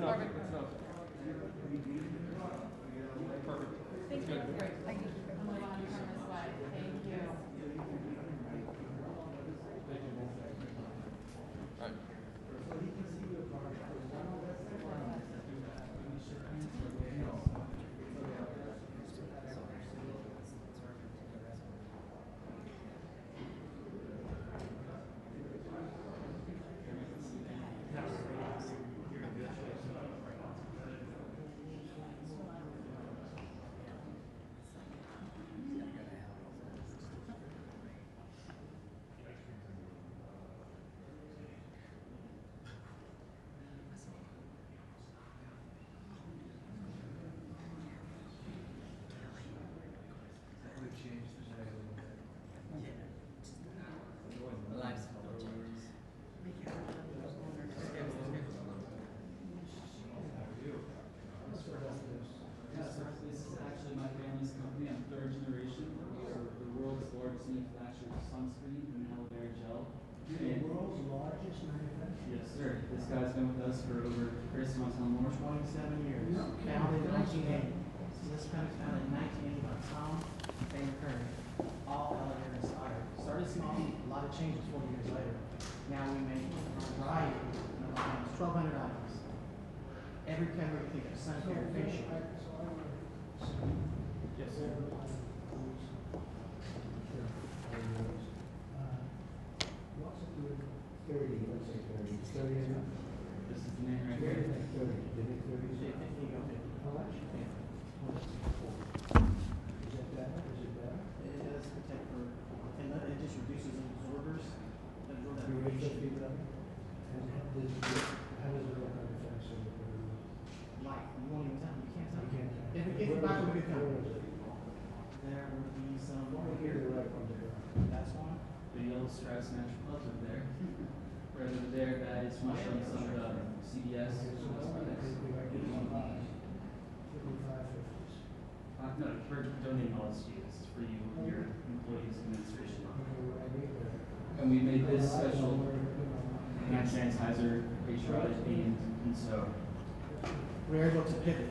enough. That's enough. Perfect. Thank you. Great. Thank you. I'm going to turn this way. Thank you. All right. Sunscreen and aloe vera gel. The world's largest manufacturer. Yes, sir. This guy's been with us for over, Chris, you want to tell him more? 27 years. No. Founded in 1980. So this company founded in 1980 by Tom and Curry. All aloe vera inspired. Started small, a lot of changes 40 years later. Now we make a variety of items, 1,200 items. Every category you think of, sun care, facial. Yes, sir. What's it doing? 30, let's say 30. 30 enough? This is the name right here. 30. Did it 30? How much? Is that better? Is it better? It does protect for, and it just reduces absorbers. Do you rate those people up? And how does it look on the fence? Light. You won't even tell. You can't tell. You can't tell. If you buy from a good Where company. is it? There would be some over Here, here. the right one there. That's one. The yellow stripes natural clubs over there. Right over there, that is from some of the CDS. No, we're donating all this to you. This is for you, your employees, administration. And we made this special hand sanitizer, patriotic themed, and so we're able to pivot.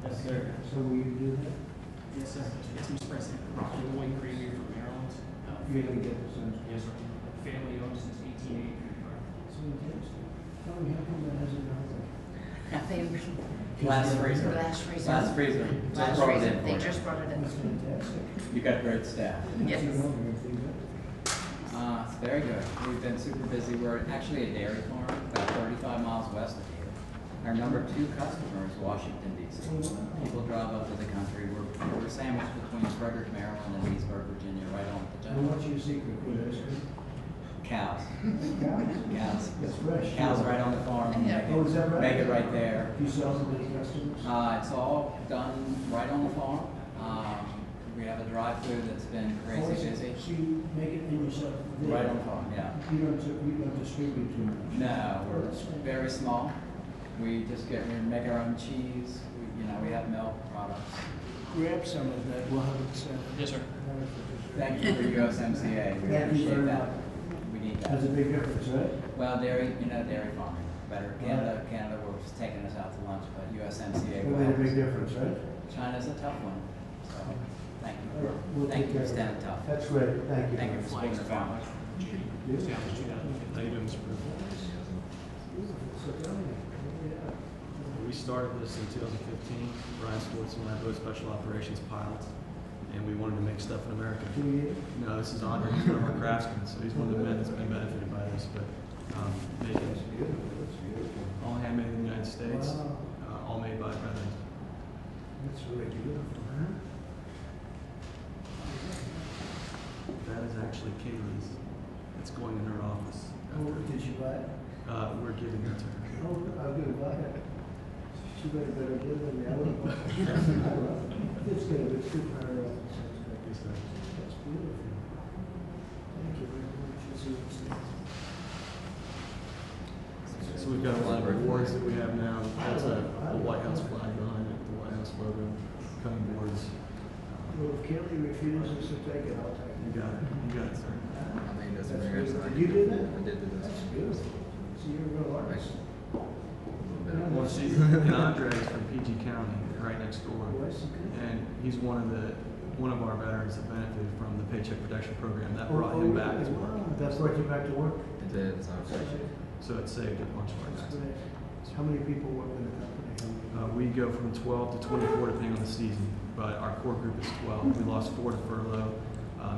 Yes, sir. So will you do that? Yes, sir. It's Mr. President. Lloyd Premier from Maryland. You're going to get this on. Yes, sir. Family owned since 1880. So interesting. Oh, how come that hasn't done Last freezer. Last freezer. Last freezer. Last Just brought it freezer. in for They you. just brought it in. That's fantastic. You got great staff. Yes. It's very good. We've been super busy. We're actually a dairy farm about 35 miles west of here. Our number 2 customer is Washington, D.C. People drive up to the country. We're sandwiched between Frederick, Maryland and Leesburg, Virginia, right on the And Potomac. what's your secret for this? Cows. Cows? Cows. That's fresh. Cows right on the farm. Yeah. Oh, is that right? Make it right there. You sell to many customers? It's all done right on the farm. We have a drive-through that's been Or is crazy it- busy. So you make it in yourself? there? Right on the farm, yeah. You don't distribute too much? No, we're very small. We just we make our own cheese. We have milk products. Grab some of that, we'll have it sent. Yes, sir. Thank you for USMCA. We Thank you appreciate very that. much. We need That's a that. big difference, right? Well, dairy farming. Better. Canada was taking us out to lunch, but USMCA That will made a help big us. difference, right? China's a tough one. So thank you We'll thank take you for care of standing it. tough. That's great, thank you. Thank you for supporting the farmers. Established 2015. How you doing, Mr. President? So tell me, We started this in 2015. Brian Swartz and I both special operations pilots, and we wanted to make stuff in America. 2 years? No, this is Andre. He's one of our craftsmen, so he's one of the men that's been benefited by this. But making That's beautiful, that's beautiful. all handmade in the United States, Wow. all made by veterans. That's really beautiful, huh? That is actually Kaylee's. It's going in her office. Oh, did you buy it? We're giving it to her. Oh, I'm gonna buy it. She better give than the other one. I love it. It's good, it's good for her. That's beautiful. Thank you very much. So we've got a lot of awards that we have now. That's a White House flag behind it, the White House logo, coming boards. Well, if Kelly refuses to take it, I'll take it. You got it, sir. That's beautiful. You did that? I did do this. That's beautiful. It's So you're a real artist. Well, and Andre's from PG County, right next door. And he's one of our veterans that benefited from the Paycheck Protection Program. That brought him back to work. That brought you back to work? It did, so. So it saved a bunch of our That's guys. great. How many people work in the company? We go from 12 to 24 depending on the season, but our core group is 12. We lost 4 to furlough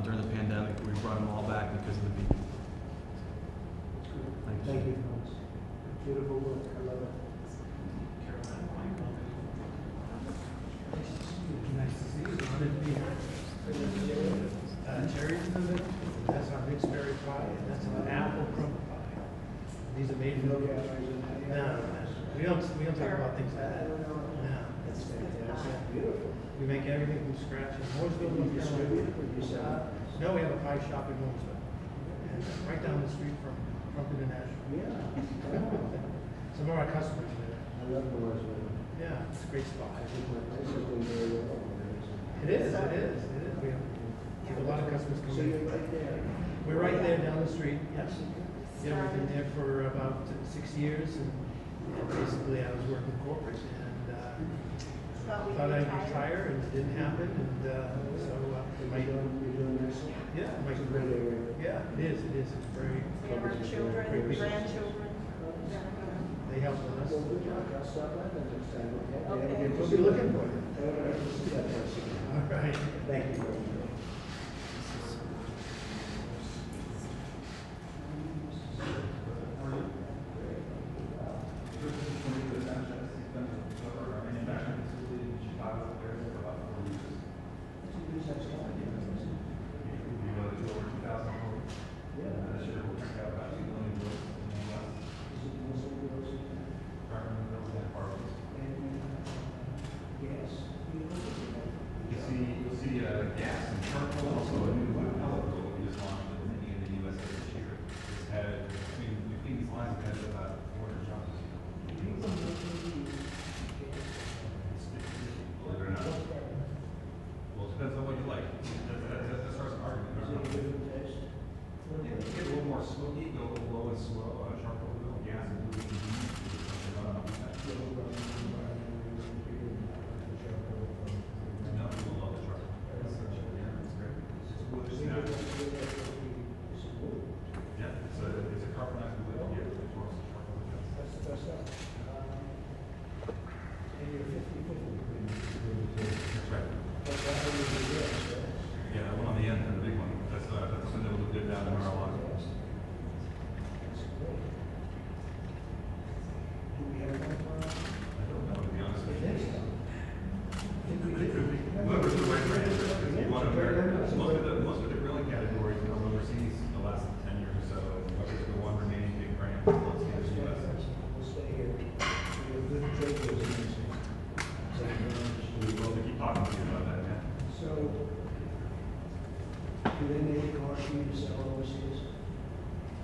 during the pandemic. We brought them all back because of the beacon. Thank you, Thomas. Beautiful work. I love it. Nice to see you. Honored to be here. Cherries in the middle. That's our mixed berry pie, and that's an apple crumble pie. These are made from. No calories in that. No, we don't talk about things like that. No, That's fantastic. Beautiful. we make everything from scratch in Mooresville. You distribute it or you sell it? No, we have a pie shop in Mooresville, and right down the street from Trump International. Yeah. Some of our customers there. I love Mooresville. Yeah, it's a great spot. I think my place is doing very well. It is. We have a lot of customers So coming you're in. right there. We're right there down the street, yes. Yeah, we've been there for about 6 years, and basically I was working corporate, and thought I'd retire, and it didn't happen, and so You're doing this? yeah, It's a great area. yeah, it is, it's very, We have our children, grandchildren. they help with us. Well, good job. I'll stop by the next time, okay? Okay. We'll be looking for you. All All right. Thank you very much. You'll see gas and charcoal, also a new pellet boat we just launched in the USA this year. It's had, we think these lines have had about 400 jobs. Believe it or not. Well, it depends on what you like. That starts an argument. Yeah, you get a little more smoky, go a little low and slow, charcoal, a little gas and blue. No, people love the charcoal. It's great. It's wood, it's natural. Yeah, it's a carbonized wood. Yeah, it's charcoal. That's the best stuff. And you're 50/50. That's right. That's how you do this, right? Yeah, that one on the end, and the big one. That's something that will get down in our line. That's great. Do we have one for us? I don't know, to be honest with you. Yes. Whoever's the right brand, because you want to wear, most of the grilling categories have been overseas the last 10 years or so. Whoever's the one remaining big brand, let's see the US. We'll stay here. We have good trade business. We'd love to keep talking to you about that, man. So, do they make a car for you to sell overseas?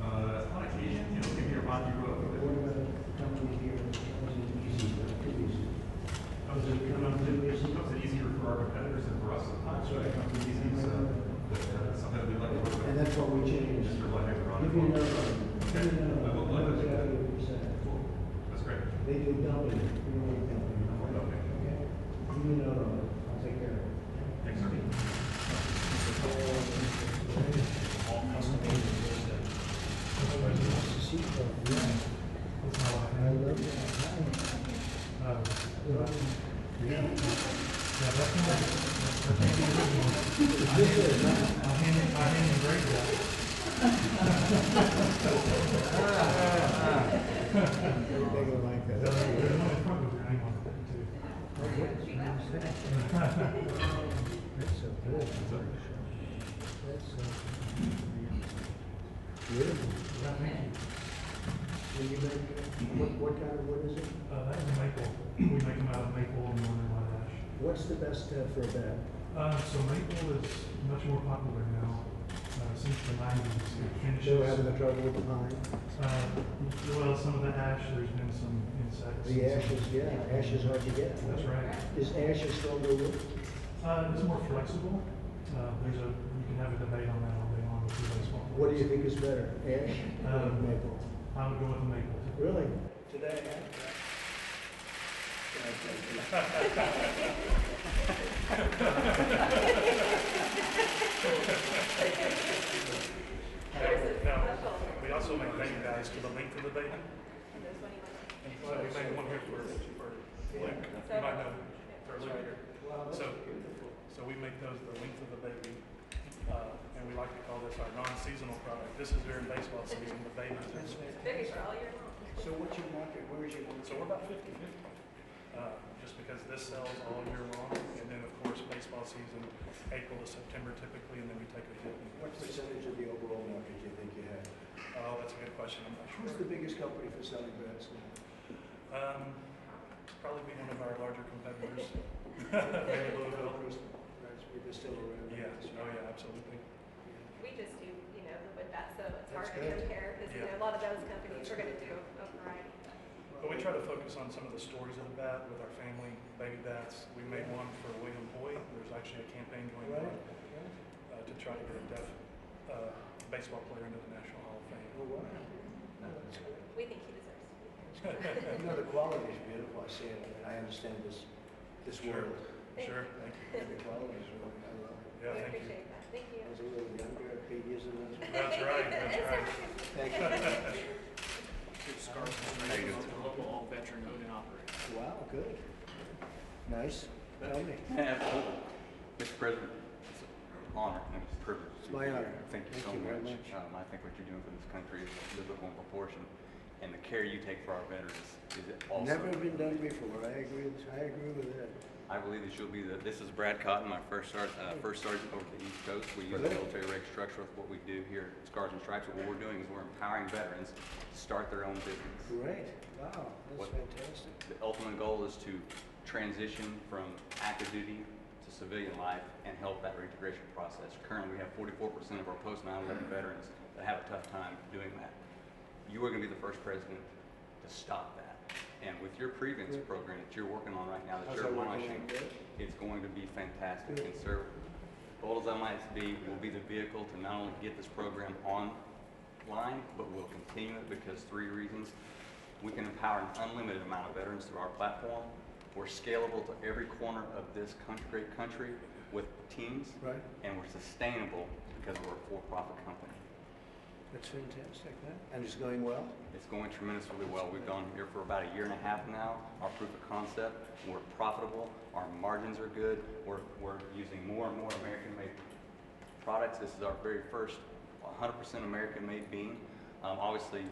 On occasion, give me your Rocky Road. What about a company here? Is it easy, but too easy? It's easier for our competitors than for us. That's right. It's easy, so that's something that we'd like to work with. And that's what we changed. Mr. Leonard, we're on Give it. me another one. Okay. Give me another I will one. let What's you the know. other you said? That's great. They do dumping. We don't need dumping. Okay. Okay. Give me another one. I'll take care of it. Thanks, sir. I love They go like that. That's so good. That's so beautiful. When you make, what kind of wood is it? That is maple. We make them out of maple and northern white ash. What's the best for a bed? So maple is much more popular now, since the 90s. It finishes. They were having the trouble with the pine? Well, some of the ash, there's been some insects. The ashes, yeah, ash is hard to get. That's right. Is ash a stronger wood? It's more flexible. You can have a debate on that all day long if you guys want. What do you think is better, ash or Um, maple? I would go with the maple. Really? Today, Now, we also make baby guides to the length of the baby. So we made one here for Luke. You might know for Luke here. So we make those the length of the baby. And we like to call this our non-seasonal product. This is during baseball season, the babies is. Baby for all year long. So what's your market? Where is your market? So we're about 50-50. Just because this sells all year long, and then of course baseball season, April to September typically, and then we take a dip. What percentage of the overall market do you think you have? Oh, that's a good question. I'm not Who's sure. the biggest company for selling bats now? Probably be one of our larger competitors. Maybe Louisville. They're still around. Yeah. Oh yeah, absolutely. We just do, the wood bat, so it's That's hard to good. compare, because, Yeah. a lot of those companies are gonna do a variety. But we try to focus on some of the stories of the bat with our family baby bats. We made one for William Hoy. There's actually a campaign going Right. on to try to get a deaf baseball player into the National Hall of Fame. Oh, wow. That's good. We think he deserves to be. The quality is beautiful. I see it. I understand this Sure. world. Sure. Thank you. The quality is really, I love it. Yeah, We thank you. appreciate that, thank you. I was a little younger, 8 years ago. That's right. That's right. Thank you. The local all-veteran owned and operated. Wow, good. Nice. Tell me. Absolutely. Mr. President, it's an honor and a privilege. It's my honor. Thank you Thank so you very much. much. I think what you're doing for this country is biblical in proportion, and the care you take for our veterans is also. Never been done before. I agree with that. I believe that you'll be this is Brad Cotton, my first sergeant over the East Coast. We use Really? military reg structure with what we do here at Scars and Stripes. What we're doing is we're empowering veterans to start their own business. Great. Wow, that's What- fantastic. The ultimate goal is to transition from active duty to civilian life and help that reintegration process. Currently, we have 44% of our post-9/11 veterans that have a tough time doing that. You are going to be the first president to stop that. And with your prevents program that you're working on right now, that How's you're that working launching, out good? it's going to be fantastic. Good. And sir, bold as I might be, will be the vehicle to not only get this program online, but we'll continue it because 3 reasons. We can empower an unlimited amount of veterans through our platform. We're scalable to every corner of this great country with teams. Right. And we're sustainable because we're a for-profit company. That's fantastic, man. And it's going well? It's going tremendously well. We've gone here for about 1.5 years now. Our proof of concept, we're profitable. Our margins are good. We're using more and more American-made products. This is our very first 100% American-made bean. Obviously,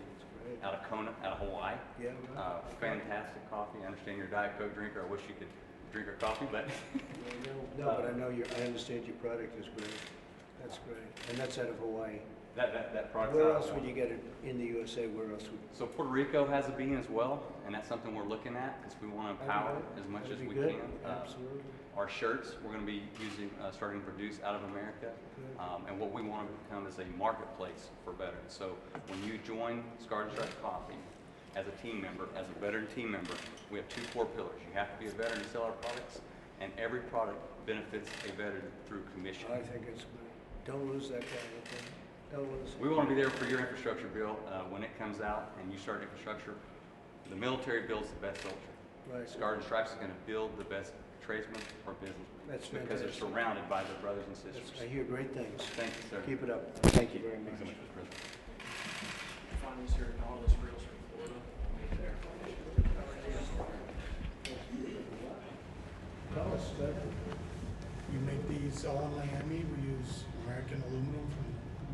Great. out of Kona, out of Hawaii. Yeah, right. Fantastic coffee. I understand you're a Diet Coke drinker. I wish you could drink our coffee, but No, but I know I understand your product is great. That's great. And that's out of Hawaii. that product. Where else would you get it in the USA? Where else would? So Puerto Rico has a bean as well, and that's something we're looking at because we want to empower as much as That'd we be good. can. Absolutely. Our shirts, we're going to be starting to produce out of America. Good. And what we want to become is a marketplace for veterans. So when you join Scars and Stripes Coffee as a team member, as a veteran team member, we have 2 core pillars. You have to be a veteran to sell our products, and every product benefits a veteran through commission. I think it's good. Don't lose that kind of thing. Don't lose it. We want to be there for your infrastructure bill when it comes out and you start infrastructure. The military builds the best soldier. Right. Scars and Stripes is going to build the best tradesmen or businessmen. That's because they're fantastic. surrounded by their brothers and sisters. I hear great things. Thank you, sir. Keep it up. Thank you very much. Thanks so much, Mr. President. Finally, sir, all this reels from Florida. Tell us, Doug. We make these all in Miami. We use American aluminum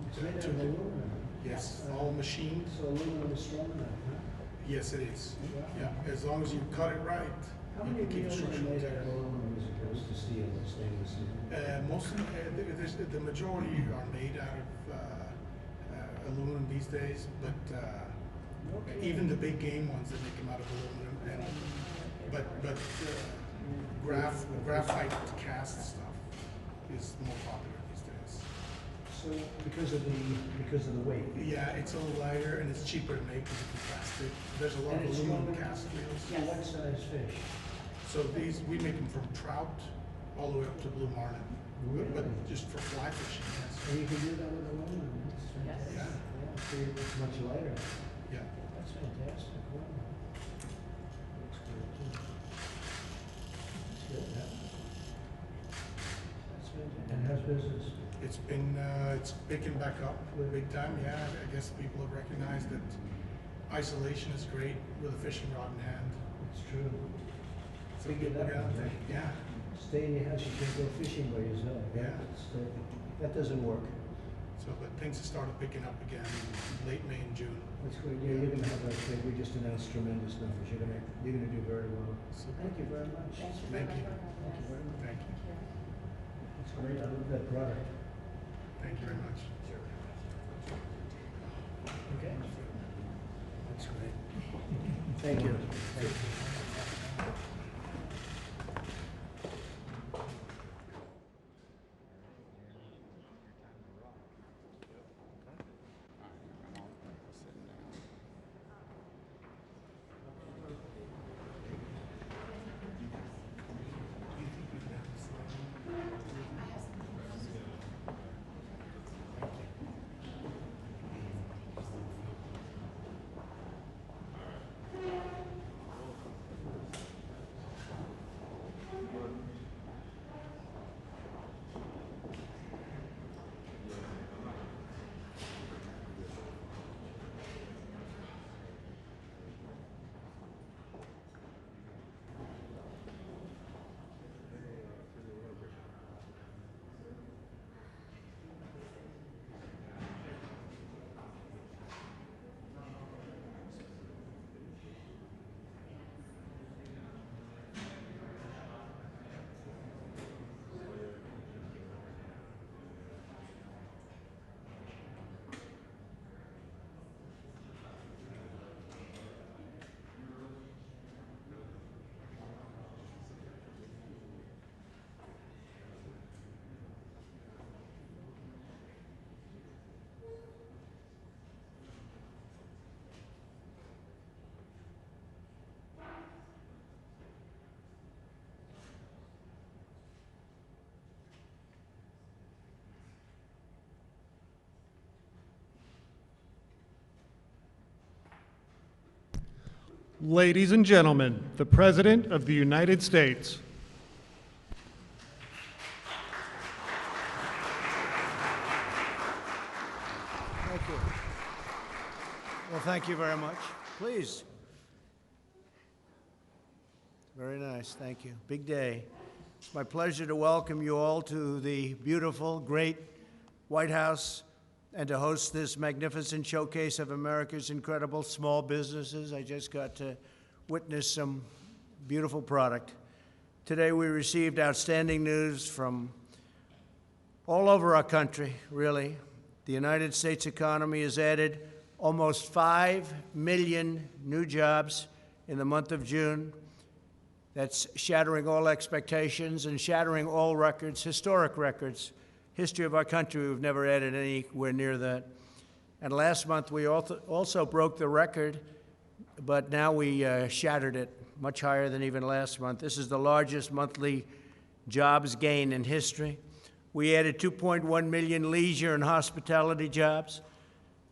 It's made out of aluminum. Yes, all machined. So aluminum is strong enough, huh? Yes, it is. Wow. Yeah, as long as you cut it right, How you many can keep it wheels are structurally made out of intact. aluminum as opposed to steel and stainless steel? Most of the majority are made out of aluminum these days, but even the big game ones, they make them out of aluminum. But graphite cast stuff is more popular these days. So because of the weight. Yeah, it's a little lighter and it's cheaper to make because it's plastic. There's a lot And of it's aluminum smaller? cast reels. Yeah, what size fish? So these, we make them from trout all the way up to blue marlin. Really? But just for fly fishing, yes. And you can do that with aluminum. That's fantastic. Yeah. Yeah, so it's much lighter. Yeah. That's fantastic. Wow. Looks good too. That's good, yeah. That's fantastic. And how's business? It's picking back up big time, yeah. I guess people have recognized that isolation is great with a fishing rod in hand. It's true. So Figure people that get out out. there. Yeah, Stay in your house, you can't go fishing by yourself. Yeah. That doesn't work. so, but things have started picking up again in late May and June. That's great. Yeah, you're gonna have, like, we just announced tremendous numbers. You're gonna do very well. So, Thank you very much. Thank you. Thank you very much. Thank you. That's great. I love that product. Thank you very much. Okay. That's great. Thank you. Thank you. Ladies and gentlemen, the President of the United States. Thank you. Well, thank you very much. Please. Very nice. Thank you. Big day. It's my pleasure to welcome you all to the beautiful, great White House and to host this magnificent showcase of America's incredible small businesses. I just got to witness some beautiful product. Today we received outstanding news from all over our country, really. The United States economy has added almost 5 million new jobs in the month of June. That's shattering all expectations and shattering all records, historic records. History of our country, we've never added anywhere near that. And last month, we also broke the record, but now we shattered it, much higher than even last month. This is the largest monthly jobs gain in history. We added 2.1 million leisure and hospitality jobs,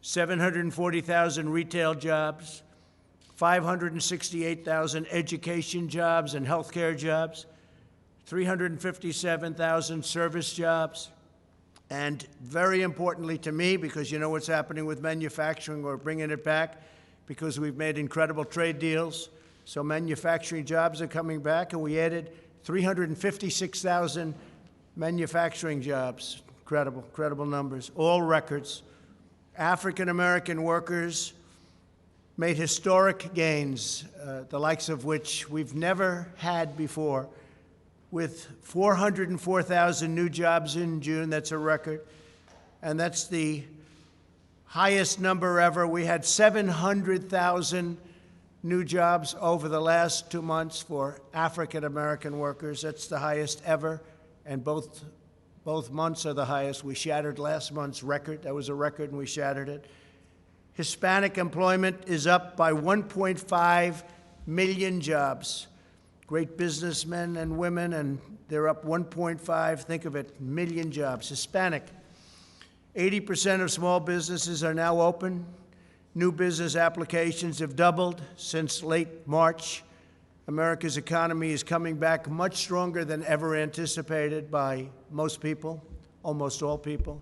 740,000 retail jobs, 568,000 education jobs and healthcare jobs, 357,000 service jobs, and very importantly to me, because you know what's happening with manufacturing, we're bringing it back because we've made incredible trade deals. So manufacturing jobs are coming back, and we added 356,000 manufacturing jobs. Incredible, incredible numbers, all records. African-American workers made historic gains, the likes of which we've never had before. With 404,000 new jobs in June, that's a record. And that's the highest number ever. We had 700,000 new jobs over the last 2 months for African-American workers. That's the highest ever, and both months are the highest. We shattered last month's record. That was a record, and we shattered it. Hispanic employment is up by 1.5 million jobs. Great businessmen and women, and they're up 1.5, think of it, million jobs. Hispanic, 80% of small businesses are now open. New business applications have doubled since late March. America's economy is coming back much stronger than ever anticipated by most people, almost all people,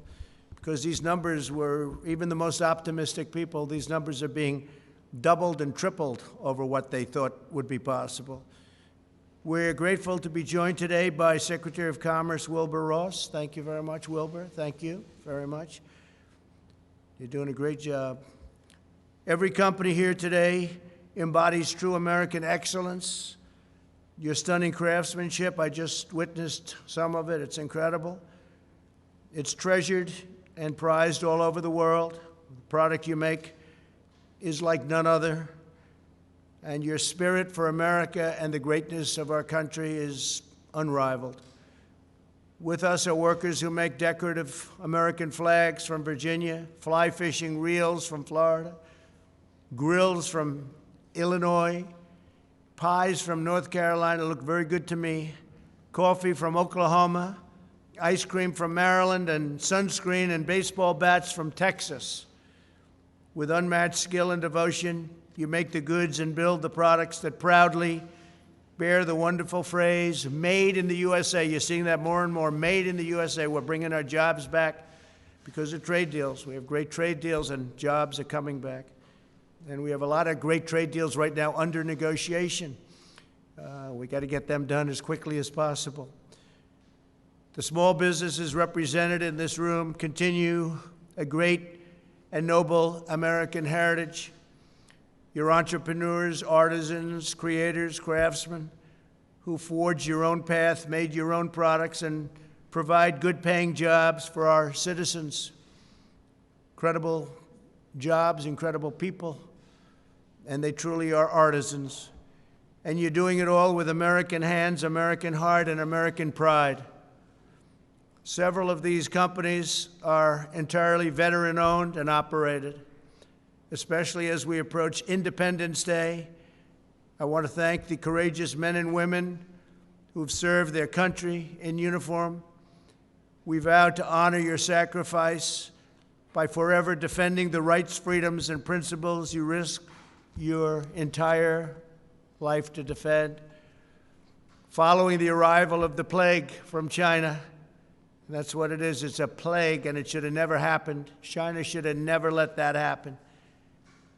because these numbers were, even the most optimistic people, these numbers are being doubled and tripled over what they thought would be possible. We're grateful to be joined today by Secretary of Commerce Wilbur Ross. Thank you very much, Wilbur. Thank you very much. You're doing a great job. Every company here today embodies true American excellence. Your stunning craftsmanship, I just witnessed some of it. It's incredible. It's treasured and prized all over the world. The product you make is like none other. And your spirit for America and the greatness of our country is unrivaled. With us are workers who make decorative American flags from Virginia, fly fishing reels from Florida, grills from Illinois, pies from North Carolina look very good to me, coffee from Oklahoma, ice cream from Maryland, and sunscreen and baseball bats from Texas. With unmatched skill and devotion, you make the goods and build the products that proudly bear the wonderful phrase, made in the USA. You're seeing that more and more, made in the USA. We're bringing our jobs back because of trade deals. We have great trade deals and jobs are coming back. And we have a lot of great trade deals right now under negotiation. We got to get them done as quickly as possible. The small businesses represented in this room continue a great and noble American heritage. Your entrepreneurs, artisans, creators, craftsmen who forged your own path, made your own products, and provide good-paying jobs for our citizens. Incredible jobs, incredible people, and they truly are artisans. And you're doing it all with American hands, American heart, and American pride. Several of these companies are entirely veteran-owned and operated. Especially as we approach Independence Day, I want to thank the courageous men and women who've served their country in uniform. We vow to honor your sacrifice by forever defending the rights, freedoms, and principles you risk your entire life to defend. Following the arrival of the plague from China, that's what it is, it's a plague, and it should have never happened. China should have never let that happen.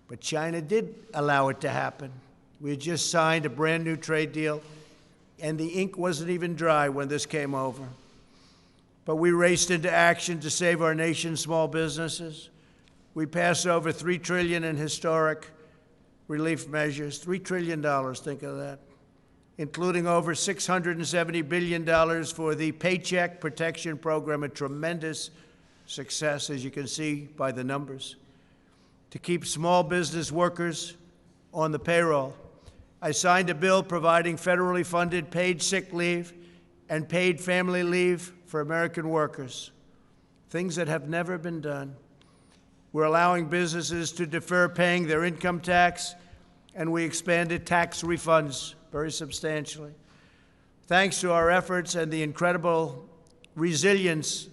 But China did allow it to happen. We had just signed a brand new trade deal, and the ink wasn't even dry when this came over. But we raced into action to save our nation's small businesses. We passed over $3 trillion in historic relief measures, $3 trillion, think of that, including over $670 billion for the Paycheck Protection Program, a tremendous success, as you can see by the numbers, to keep small business workers on the payroll. I signed a bill providing federally funded paid sick leave and paid family leave for American workers, things that have never been done. We're allowing businesses to defer paying their income tax, and we expanded tax refunds very substantially. Thanks to our efforts and the incredible resilience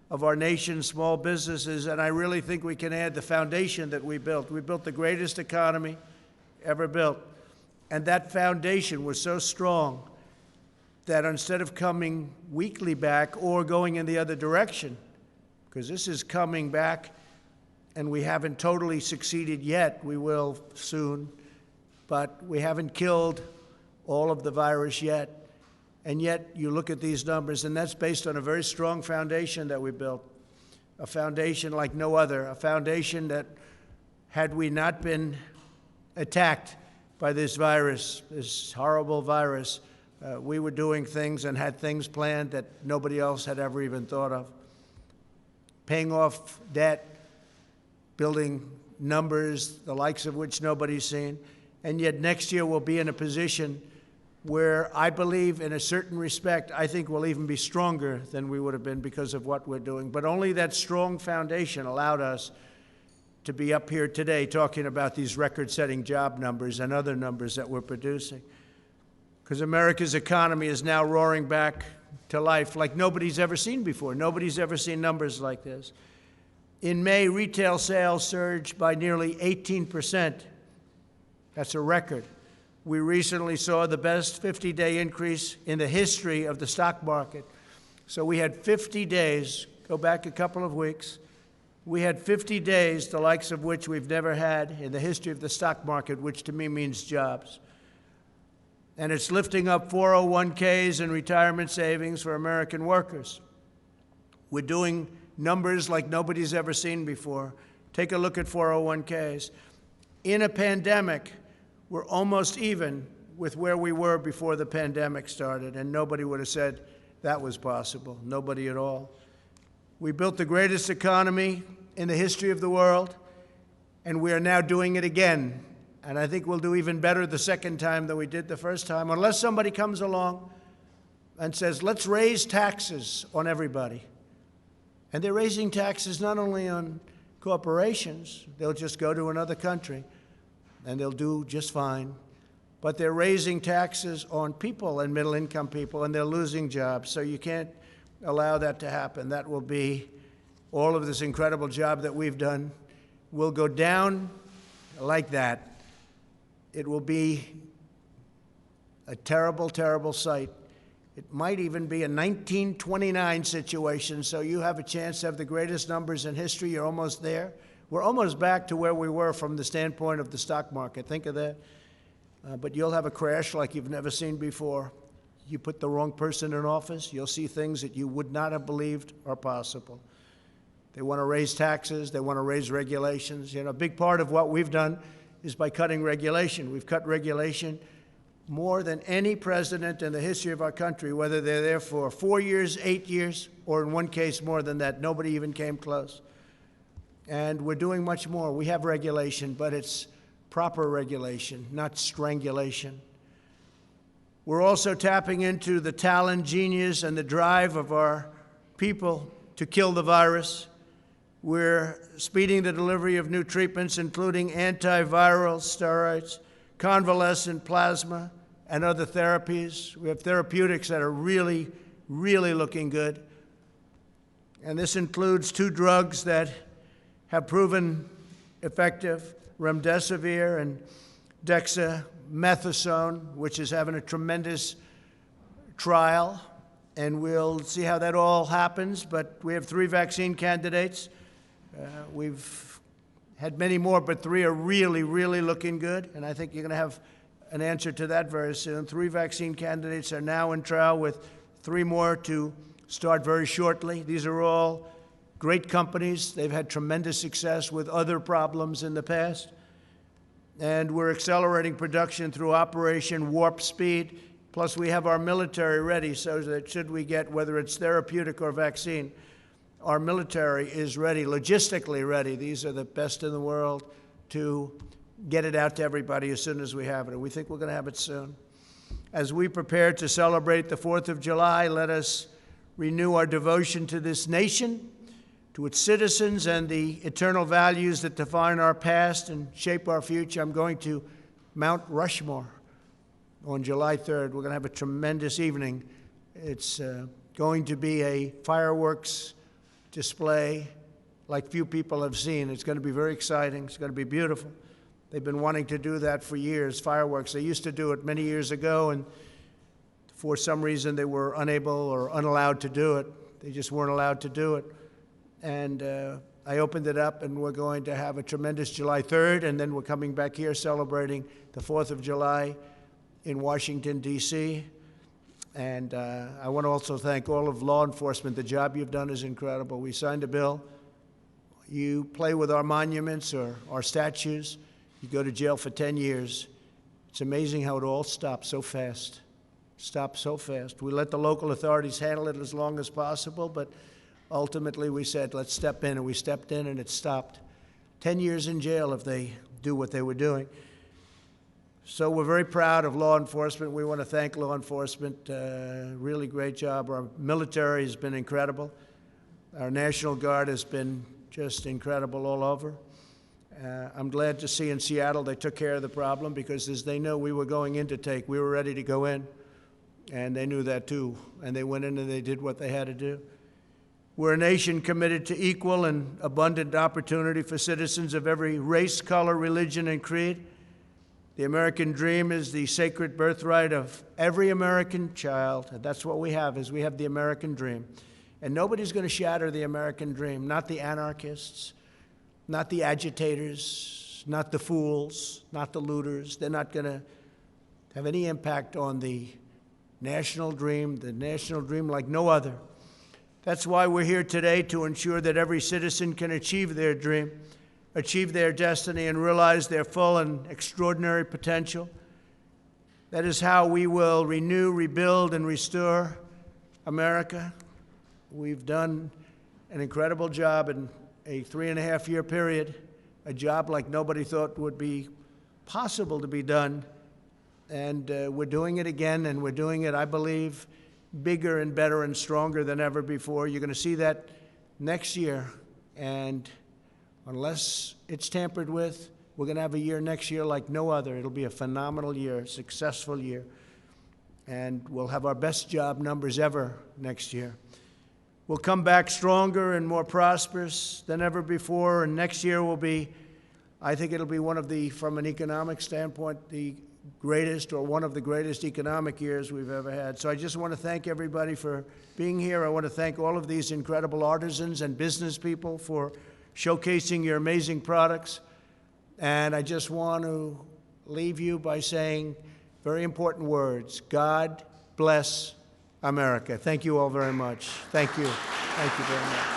of our nation's small businesses, and I really think we can add the foundation that we built. We built the greatest economy ever built, and that foundation was so strong that instead of coming weakly back or going in the other direction, because this is coming back and we haven't totally succeeded yet, we will soon, but we haven't killed all of the virus yet. And yet, you look at these numbers, and that's based on a very strong foundation that we built, a foundation like no other, a foundation that, had we not been attacked by this virus, this horrible virus, we were doing things and had things planned that nobody else had ever even thought of. Paying off debt, building numbers, the likes of which nobody's seen, and yet next year we'll be in a position where I believe, in a certain respect, I think we'll even be stronger than we would have been because of what we're doing. But only that strong foundation allowed us to be up here today talking about these record-setting job numbers and other numbers that we're producing. Because America's economy is now roaring back to life like nobody's ever seen before. Nobody's ever seen numbers like this. In May, retail sales surged by nearly 18%. That's a record. We recently saw the best 50-day increase in the history of the stock market. So we had 50 days, go back a couple of weeks, we had 50 days, the likes of which we've never had in the history of the stock market, which to me means jobs. And it's lifting up 401ks and retirement savings for American workers. We're doing numbers like nobody's ever seen before. Take a look at 401ks. In a pandemic, we're almost even with where we were before the pandemic started, and nobody would have said that was possible. Nobody at all. We built the greatest economy in the history of the world, and we are now doing it again. And I think we'll do even better the second time than we did the first time, unless somebody comes along and says, let's raise taxes on everybody. And they're raising taxes not only on corporations, they'll just go to another country and they'll do just fine. But they're raising taxes on people and middle-income people, and they're losing jobs. So you can't allow that to happen. That will be all of this incredible job that we've done will go down like that. It will be a terrible, terrible sight. It might even be a 1929 situation, so you have a chance to have the greatest numbers in history. You're almost there. We're almost back to where we were from the standpoint of the stock market. Think of that. But you'll have a crash like you've never seen before. You put the wrong person in office, you'll see things that you would not have believed are possible. They want to raise taxes. They want to raise regulations. You know, a big part of what we've done is by cutting regulation. We've cut regulation more than any president in the history of our country, whether they're there for 4 years, 8 years, or in one case more than that. Nobody even came close. And we're doing much more. We have regulation, but it's proper regulation, not strangulation. We're also tapping into the talent, genius, and the drive of our people to kill the virus. We're speeding the delivery of new treatments, including antiviral steroids, convalescent plasma, and other therapies. We have therapeutics that are really, really looking good. And this includes 2 drugs that have proven effective, remdesivir and dexamethasone, which is having a tremendous trial. And we'll see how that all happens. But we have 3 vaccine candidates. We've had many more, but 3 are really, really looking good. And I think you're going to have an answer to that very soon. 3 vaccine candidates are now in trial, with 3 more to start very shortly. These are all great companies. They've had tremendous success with other problems in the past. And we're accelerating production through Operation Warp Speed. Plus, we have our military ready so that should we get, whether it's therapeutic or vaccine, our military is ready, logistically ready. These are the best in the world to get it out to everybody as soon as we have it. And we think we're going to have it soon. As we prepare to celebrate the 4th of July, let us renew our devotion to this nation, to its citizens, and the eternal values that define our past and shape our future. I'm going to Mount Rushmore on July 3rd. We're going to have a tremendous evening. It's going to be a fireworks display like few people have seen. It's going to be very exciting. It's going to be beautiful. They've been wanting to do that for years, fireworks. They used to do it many years ago, and for some reason they were unable or unallowed to do it. They just weren't allowed to do it. And I opened it up, and we're going to have a tremendous July 3rd, and then we're coming back here celebrating the 4th of July in Washington, D.C. And I want to also thank all of law enforcement. The job you've done is incredible. We signed a bill. You play with our monuments or our statues, you go to jail for 10 years. It's amazing how it all stops so fast. Stops so fast. We let the local authorities handle it as long as possible, but ultimately we said, let's step in, and we stepped in, and it stopped. 10 years in jail if they do what they were doing. So we're very proud of law enforcement. We want to thank law enforcement. Really great job. Our military has been incredible. Our National Guard has been just incredible all over. I'm glad to see in Seattle they took care of the problem, because as they know we were going in to take, we were ready to go in. And they knew that too. And they went in and they did what they had to do. We're a nation committed to equal and abundant opportunity for citizens of every race, color, religion, and creed. The American dream is the sacred birthright of every American child. And that's what we have, is we have the American dream. And nobody's going to shatter the American dream, not the anarchists, not the agitators, not the fools, not the looters. They're not going to have any impact on the national dream like no other. That's why we're here today, to ensure that every citizen can achieve their dream, achieve their destiny, and realize their full and extraordinary potential. That is how we will renew, rebuild, and restore America. We've done an incredible job in a 3.5-year period, a job like nobody thought would be possible to be done. And we're doing it again, and we're doing it, I believe, bigger and better and stronger than ever before. You're going to see that next year. And unless it's tampered with, we're going to have a year next year like no other. It'll be a phenomenal year, successful year. And we'll have our best job numbers ever next year. We'll come back stronger and more prosperous than ever before. And next year will be, I think it'll be one of the, from an economic standpoint, the greatest or one of the greatest economic years we've ever had. So I just want to thank everybody for being here. I want to thank all of these incredible artisans and business people for showcasing your amazing products. And I just want to leave you by saying very important words. God bless America. Thank you all very much. Thank you. Thank you very much.